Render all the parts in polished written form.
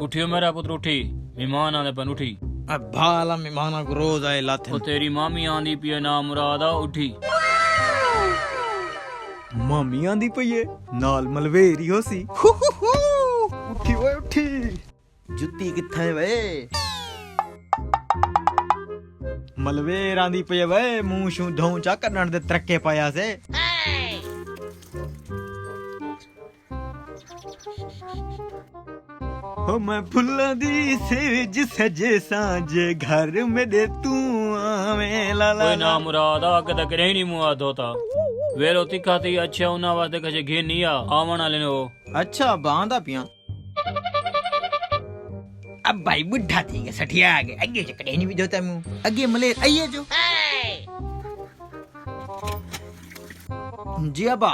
उठियो मेरा पुत्र उठी, मेहमान आने पन उठी। अब भाला मेहमाना को रोज आए लाथे। ओ तेरी मामी आंदी पिए ना मुरादा उठी। मामी आंदी पई नाल मलवेरी होसी। उठी ओए उठी। जुत्ती किथे वे? मलवेर आंदी पई वे मुंह शू धों चा कन्नड़ दे तरक्के पाया से। हो मैं फुल्ला दी सेज सजे सांझे घर में दे तू आवे ला ला। कोई ना मुरादा कद करे नहीं मुआ धोता। वेलो तिखा थी अच्छा उना वास्ते कजे घे नहीं आवन वाले ने वो। अच्छा बांधा पिया। अब भाई बुढ़ा थी गया सठिया आ गए अगे चकड़े नहीं भी जोता मुंह अगे मलेर आइए जो जी अबा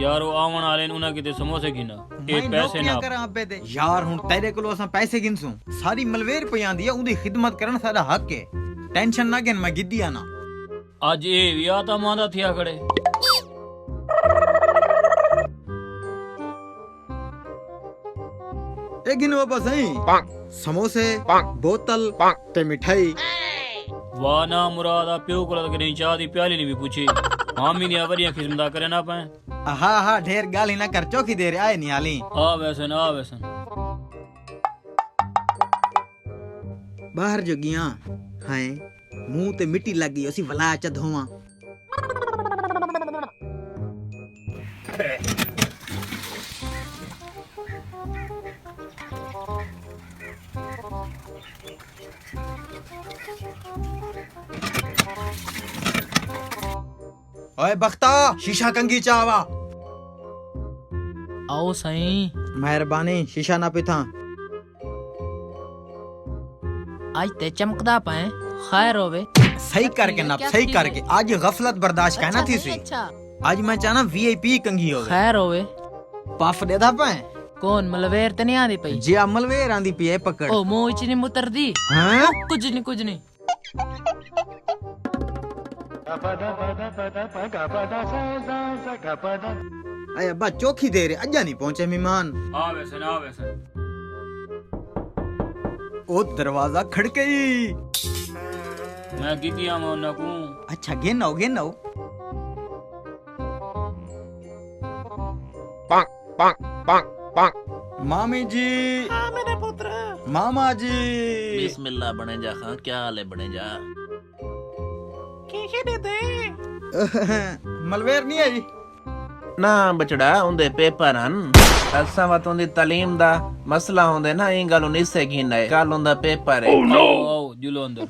यार वो आवन वाले ने उना किते समोसे गिना ए पैसे ना करा पे दे यार हुन तेरे कोलो असा पैसे गिनसू सारी मलवेर पई आंदी है उदी खिदमत करन साडा हक है टेंशन ना गिन मैं गिद्दी आना आज ए विया ता मांदा थिया खड़े ए गिनो बस सही समोसे बोतल ते मिठाई वाह ना मुरादा प्यो को लग नहीं चाह दी प्याली नहीं भी पूछी मामी ने वरिया खिदमत करे ना पाए हाँ हाँ ढेर गाली ना कर चौकी देर आए नहीं आली आ वैसन बाहर जो गया हाय मुंह ते मिट्टी लग गई उसी वला च धोवा ओए बख्ता शीशा कंगी चावा आओ सही मेहरबानी शीशा ना पिथा आज ते चमकदा पाए खैर होवे सही करके ना सही करके आज गफलत बर्दाश्त कहना थी सी आज मैं चाहना वीआईपी कंगी होवे खैर होवे पफ दे दा पाए कौन मलवेर ते नहीं आंदी पई जी अमलवेर आंदी पई है पकड़ ओ मुंह इच नहीं मुतर दी हां कुछ नहीं अरे अब्बा चौखी दे रे अजा नहीं पहुंचे मेहमान आ वैसन ओ दरवाजा खड़कई मैं गिदिया में ना को अच्छा गिनो मामी जी हां मेरे पुत्र मामा जी बिस्मिल्लाह बने जा खां क्या हाल है बने जा के दे दे मलवेर नहीं है जी ना बचड़ा उंदे पेपर हन असा वत उंदी तालीम दा मसला होंदे ना ई गल निसे गिना है कल उंदा पेपर है ओ जुलो अंदर